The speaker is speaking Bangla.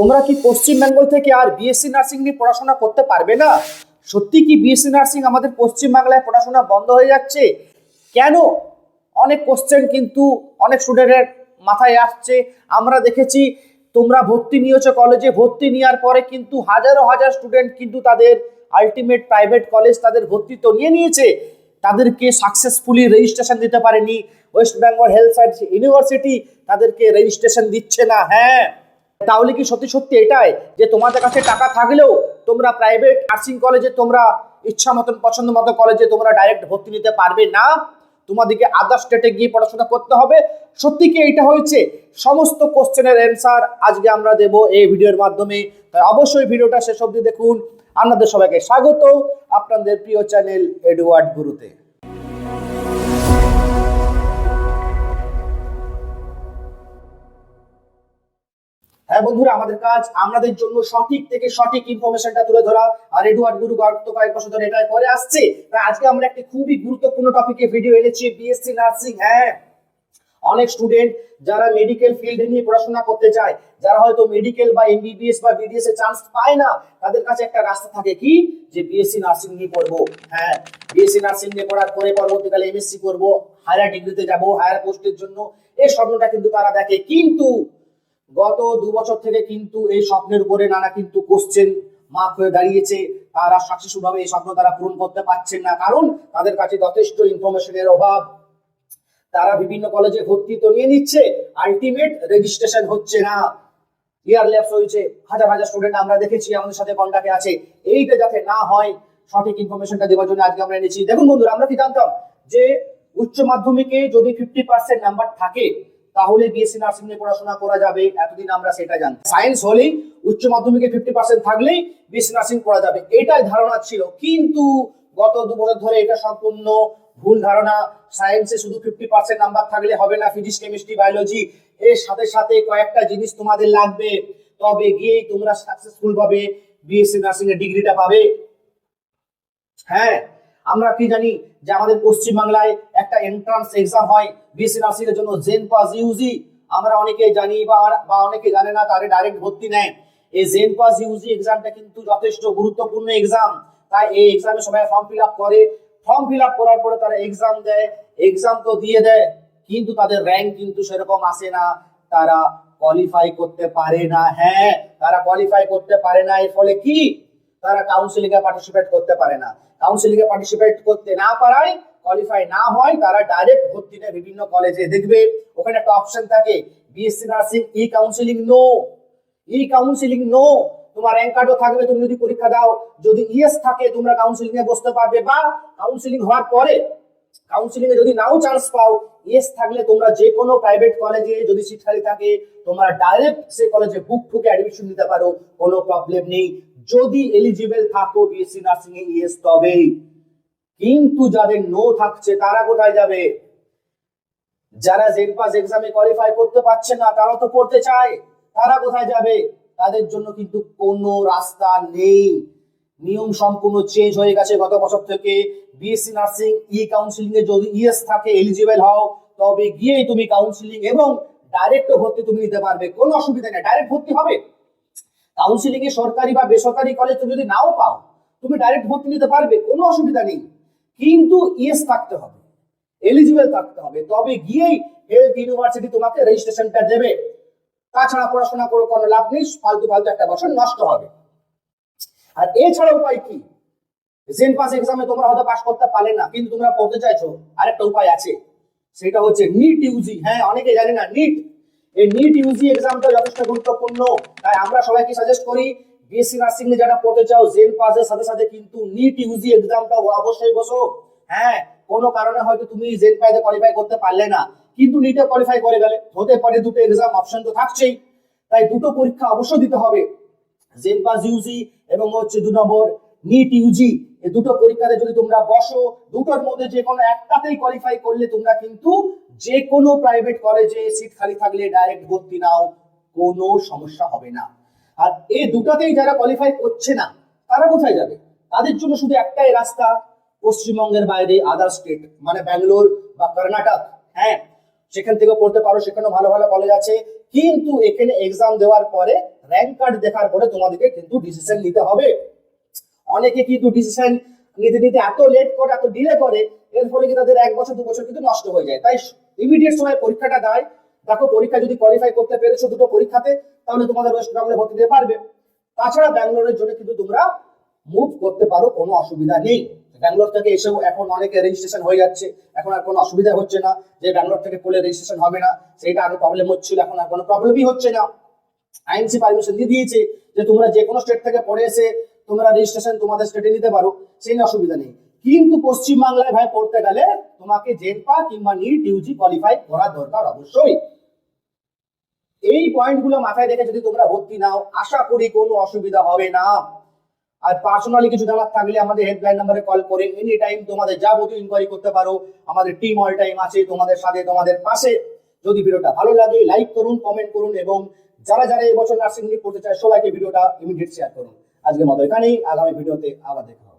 তোমরা কি পশ্চিম বেঙ্গল থেকে আর বিএসসি নার্সিং নিয়ে পড়াশোনা করতে পারবে না? সত্যি কি বিএসসি নার্সিং আমাদের পশ্চিম বাংলায় পড়াশোনা বন্ধ হয়ে যাচ্ছে? কেন? অনেক কোশ্চেন কিন্তু অনেক স্টুডেন্টের মাথায় আসছে। আমরা দেখেছি তোমরা ভর্তি নিয়েছো কলেজে, ভর্তি নেওয়ার পরে কিন্তু হাজারো হাজার স্টুডেন্ট কিন্তু তাদের আলটিমেট প্রাইভেট কলেজ তাদের ভর্তি তো নিয়ে নিয়েছে, তাদেরকে সাকসেসফুলি রেজিস্ট্রেশন দিতে পারেনি। West Bengal health science university তাদেরকে রেজিস্ট্রেশন দিচ্ছে না। হ্যাঁ, তাহলে কি সত্যি সত্যি এটাই যে তোমাদের কাছে টাকা থাকলেও তোমরা প্রাইভেট নার্সিং কলেজে তোমরা ইচ্ছা মতন পছন্দ মতো কলেজে তোমরা ডাইরেক্ট ভর্তি নিতে পারবে না? তোমাদেরকে আদার স্টেটে গিয়ে পড়াশোনা করতে হবে। সত্যি কি এটা হয়েছে? সমস্ত কোশ্চেনের অ্যান্সার আজকে আমরা দেব এই ভিডিওর মাধ্যমে, তাই অবশ্যই ভিডিওটা শেষ অবধি দেখুন। আপনাদের সবাইকে স্বাগত আপনাদের প্রিয় চ্যানেল এডুয়ার্ড গুরুতে। হ্যাঁ বন্ধুরা, আমাদের কাজ আপনাদের জন্য সঠিক থেকে সঠিক ইনফরমেশনটা তুলে ধরা, আর এডুয়ার্ড গুরু গত কয়েক বছর ধরে এটাই করে আসছে। তাই আজকে আমরা একটি খুবই গুরুত্বপূর্ণ টপিকে ভিডিও এনেছি, বিএসসি নার্সিং। হ্যাঁ, অনেক স্টুডেন্ট যারা মেডিকেল ফিল্ডে নিয়ে পড়াশোনা করতে চায়, যারা হয়তো মেডিকেল বা এমবিবিএস বা বিডিএস এ চান্স পায় না, তাদের কাছে একটা রাস্তা থাকে কি, যে বিএসসি নার্সিং নিয়ে পড়বো। হ্যাঁ, বিএসসি নার্সিং নিয়ে পড়ার পরে পরবর্তীকালে এমএসসি করবো, হায়ার ডিগ্রিতে যাব, হায়ার পোস্টের জন্য, এই স্বপ্নটা কিন্তু তারা দেখে। কিন্তু গত 2 বছর থেকে কিন্তু এই স্বপ্নের উপরে নানা কিন্তু কোশ্চেন মার্ক হয়ে দাঁড়িয়েছে। তারা সাকসেসফুল ভাবে এই স্বপ্ন তারা পূরণ করতে পারছেন না, কারণ তাদের কাছে যথেষ্ট ইনফরমেশনের অভাব। তারা বিভিন্ন কলেজে ভর্তি তো নিয়ে নিচ্ছে, আলটিমেট রেজিস্ট্রেশন হচ্ছে না, ইয়ার ল্যাপস হয়েছে। হাজার হাজার স্টুডেন্ট আমরা দেখেছি আমাদের সাথে কন্টাক্টে আছে। এইটা যাতে না হয় সঠিক ইনফরমেশনটা দেওয়ার জন্য আজকে আমরা এনেছি। দেখুন বন্ধুরা, আমরা কি জানতাম যে উচ্চ মাধ্যমিকে যদি 50% নাম্বার থাকে তাহলে বিএসসি নার্সিং নিয়ে পড়াশোনা করা যাবে? এতদিন আমরা সেটা জানতাম, সায়েন্স হলেই উচ্চ মাধ্যমিকে 50% থাকলেই বিএসসি নার্সিং পড়া যাবে, এটাই ধারণা ছিল। কিন্তু গত 2 বছর ধরে এটা সম্পূর্ণ ভুল ধারণা। সায়েন্সে শুধু 50% নাম্বার থাকলে হবে না, ফিজিক্স কেমিস্ট্রি বায়োলজি এর সাথে সাথে কয়েকটা জিনিস তোমাদের লাগবে, তবে গিয়েই তোমরা সাকসেসফুল ভাবে বিএসসি নার্সিং এর ডিগ্রিটা পাবে। হ্যাঁ, আমরা কি জানি যে আমাদের পশ্চিম বাংলায় একটা এন্ট্রান্স এক্সাম হয় বিএসসি নার্সিং এর জন্য, জেন পাস ইউজি। আমরা অনেকে জানি বা অনেকে জানে না, তারে ডাইরেক্ট ভর্তি নেয়। এই জেন পাস ইউজি এক্সামটা কিন্তু যথেষ্ট গুরুত্বপূর্ণ এক্সাম। তাই এই এক্সামে সবাই ফর্ম ফিল আপ করে, ফর্ম ফিল আপ করার পরে তারা এক্সাম দেয়, এক্সাম তো দিয়ে দেয়, কিন্তু তাদের র্যাঙ্ক কিন্তু সেরকম আসে না, তারা কোয়ালিফাই করতে পারে না। হ্যাঁ, তারা কোয়ালিফাই করতে পারে না, এর ফলে কি, তারা কাউন্সিলিং এ পার্টিসিপেট করতে পারে না। কাউন্সিলিং এ পার্টিসিপেট করতে না পারায়, কোয়ালিফাই না হয়, তারা ডাইরেক্ট ভর্তি নেয় বিভিন্ন কলেজে। দেখবে ওখানে একটা অপশন থাকে, বিএসসি নার্সিং ই কাউন্সিলিং নো, ই কাউন্সিলিং নো। তোমার র্যাঙ্ক কার্ডও থাকবে, তুমি যদি পরীক্ষা দাও, যদি ইএস থাকে তোমরা কাউন্সিলিং এ বসতে পারবে, বা কাউন্সিলিং হওয়ার পরে কাউন্সিলিং এ যদি নাও চান্স পাও, ইএস থাকলে তোমরা যে কোনো প্রাইভেট কলেজে যদি সিট খালি থাকে তোমরা ডাইরেক্ট সেই কলেজে বুক ঠুকে অ্যাডমিশন নিতে পারো, কোনো প্রবলেম নেই, যদি এলিজিবল থাকো বিএসসি নার্সিং এ ইএস তবেই। কিন্তু যাদের নো থাকছে তারা কোথায় যাবে? যারা জেন পাস এক্সামে কোয়ালিফাই করতে পারছে না, তারা তো পড়তে চায়, তারা কোথায় যাবে? তাদের জন্য কিন্তু কোনো রাস্তা নেই। নিয়ম সম্পূর্ণ চেঞ্জ হয়ে গেছে গত বছর থেকে। বিএসসি নার্সিং ই কাউন্সিলিং এ যদি ইএস থাকে, এলিজিবল হও, তবে গিয়েই তুমি কাউন্সিলিং এবং ডাইরেক্ট ভর্তি তুমি নিতে পারবে, কোনো অসুবিধা নেই, ডাইরেক্ট ভর্তি হবে। কাউন্সিলিং এ সরকারি বা বেসরকারি কলেজ তুমি যদি নাও পাও, তুমি ডাইরেক্ট ভর্তি নিতে পারবে, কোনো অসুবিধা নেই। কিন্তু ইএস থাকতে হবে, এলিজিবল থাকতে হবে, তবে গিয়েই হেলথ ইউনিভার্সিটি তোমাকে রেজিস্ট্রেশনটা দেবে। তাছাড়া পড়াশোনা করে কোনো লাভ নেই, ফালতু ফালতু একটা বছর নষ্ট হবে। আর এছাড়া উপায় কি? জেন পাস এক্সামে তোমরা হয়তো পাস করতে পারলে না, কিন্তু তোমরা পড়তে চাইছো, আরেকটা উপায় আছে, সেটা হচ্ছে নিট ইউজি। হ্যাঁ, অনেকে জানে না নিট, এই নিট ইউজি এক্সামটা যথেষ্ট গুরুত্বপূর্ণ। তাই আমরা সবাইকে সাজেস্ট করি, বিএসসি নার্সিং এ যারা পড়তে চাও, জেন পাসের সাথে সাথে কিন্তু নিট ইউজি এক্সামটা অবশ্যই বসো। হ্যাঁ, কোনো কারণে হয়তো তুমি জেন পাসে কোয়ালিফাই করতে পারলে না, কিন্তু নিটে কোয়ালিফাই করে গেলে, হতে পারে দুটো এক্সাম অপশন তো থাকছেই, তাই দুটো পরীক্ষা অবশ্যই দিতে হবে, জেন পাস ইউজি এবং হচ্ছে 2 নম্বর নিট ইউজি। এই দুটো পরীক্ষাতে যদি তোমরা বসো, দুটোর মধ্যে যে কোনো একটাতেই কোয়ালিফাই করলে তোমরা কিন্তু যে কোনো প্রাইভেট কলেজে সিট খালি থাকলে ডাইরেক্ট ভর্তি নাও, কোনো সমস্যা হবে না। আর এই দুটাতেই যারা কোয়ালিফাই করছে না, তারা কোথায় যাবে? তাদের জন্য শুধু একটাই রাস্তা, পশ্চিমবঙ্গের বাইরে আদার স্টেট, মানে ব্যাঙ্গালোর বা কর্ণাটক। হ্যাঁ, সেখান থেকে পড়তে পারো, সেখানে ভালো ভালো কলেজ আছে, কিন্তু এখানে এক্সাম দেওয়ার পরে র্যাঙ্ক কার্ড দেখার পরে তোমাদেরকে কিন্তু ডিসিশন নিতে হবে। অনেকে কিন্তু ডিসিশন নিতে নিতে এত লেট করে, এত ডিলে করে, এর ফলে কি তাদের 1 বছর 2 বছর কিন্তু নষ্ট হয়ে যায়। তাই ইমিডিয়েট সময় পরীক্ষাটা দেয়। দেখো পরীক্ষা যদি কোয়ালিফাই করতে পেরেছো দুটো পরীক্ষাতে, তাহলে তোমাদের ওয়েস্ট বেঙ্গলে ভর্তি দিতে পারবে। তাছাড়া ব্যাঙ্গালোরের জন্য কিন্তু তোমরা মুভ করতে পারো, কোনো অসুবিধা নেই। ব্যাঙ্গালোর থেকে এসেও এখন অনেকে রেজিস্ট্রেশন হয়ে যাচ্ছে, এখন আর কোনো অসুবিধা হচ্ছে না যে ব্যাঙ্গালোর থেকে করলে রেজিস্ট্রেশন হবে না, সেটা আগে প্রবলেম হচ্ছিল, এখন আর কোনো প্রবলেমই হচ্ছে না। আইএনসি পারমিশন দিয়ে দিয়েছে যে তোমরা যে কোনো স্টেট থেকে পড়ে এসে তোমরা রেজিস্ট্রেশন তোমাদের স্টেটে নিতে পারো, সেই নিয়ে অসুবিধা নেই। কিন্তু পশ্চিমবাংলায় ভাই পড়তে গেলে তোমাকে জেনপা কিংবা নিট ইউজি কোয়ালিফাই করা দরকার অবশ্যই। এই পয়েন্টগুলো মাথায় রেখে যদি তোমরা ভর্তি নাও, আশা করি কোনো অসুবিধা হবে না। আর পার্সোনালি কিছু জানার থাকলে আমাদের হেল্পলাইন নম্বরে কল করে এনি টাইম তোমাদের যাবতীয় ইনকোয়ারি করতে পারো। আমাদের টিম অল টাইম আছে তোমাদের সাথে, তোমাদের পাশে। যদি ভিডিওটা ভালো লাগে লাইক করুন, কমেন্ট করুন, এবং যারা যারা এই বছর নার্সিং নিয়ে পড়তে চায় সবাইকে ভিডিওটা ইমিডিয়েট শেয়ার করুন। আজকের মতো এখানেই, আগামী ভিডিওতে আবার দেখা হবে।